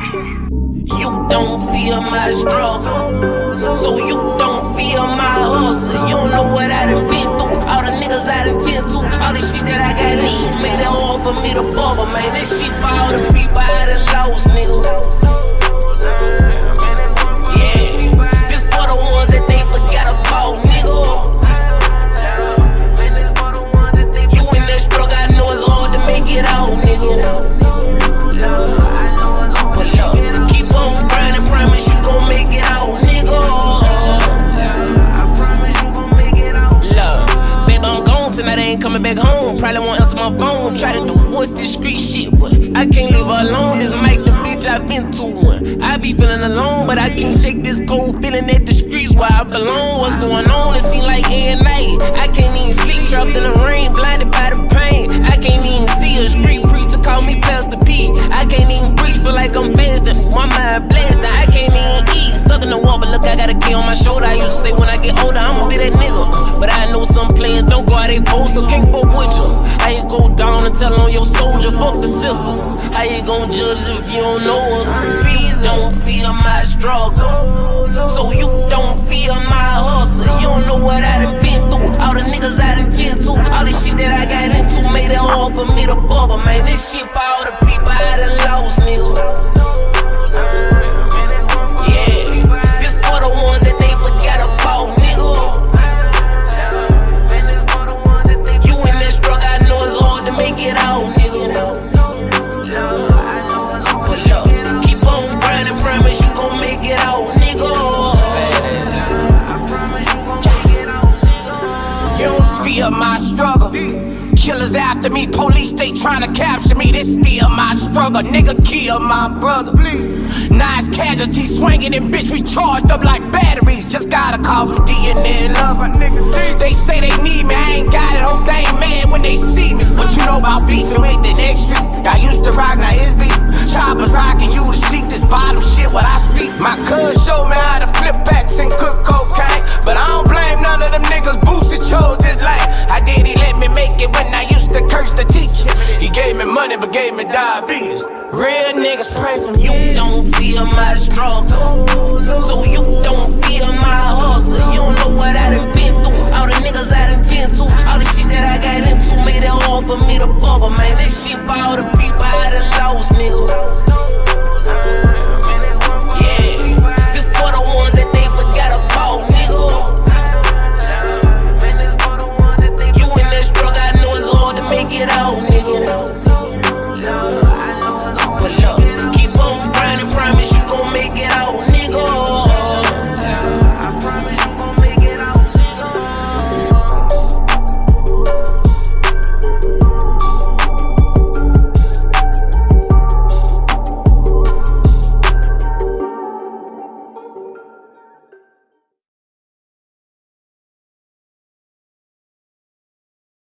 You don't feel my struggle, so you don't feel my hustle. You don't know what I done been through, all the niggas I done tend to, all the shit that I got into. Made it hard for me to bubble, man. That shit for all the people I done lost, nigga. Yeah, this for the ones that they forgot about, nigga. You in that struggle, I know it's hard to make it out, nigga. Coming back home, probably won't answer my phone. Try to divorce this street shit, but I can't leave her alone. This mic, the bitch, I've been to one. I be feeling alone, but I can't shake this cold feeling at the streets where I belong. What's going on? It seems like every night I can't even sleep, trapped in the rain, blinded by the pain. I can't even see a street preacher call me Pastor P. I can't even preach, feel like I'm fasting. My mind blasted, I can't even eat. Stuck in the wall, but look, I got a key on my shoulder. I used to say when I get older, I'ma be that nigga. But I know some players don't go out they post, so can't fuck with you. How you go down and tell on your soldier, fuck the system. How you gon' judge if you don't know us? Please don't feel my struggle, so you don't feel my hustle. You don't know what I done been through, all the niggas I done tend to, all the shit that I got into. Made it hard for me to bubble, man. This shit for all the people I done lost, nigga. My struggle, killers after me, police they tryna capture me. This still my struggle, nigga kill my brother. Nice casualties swinging and bitch we charged up like batteries. Just got a call from DNA Lover. They say they need me, I ain't got it. Hope they ain't mad when they see me. What you know about beefing with the next street? I used to rock, now it's beat. Choppers rocking you to sleep. This bottom shit what I speak. My cuz show me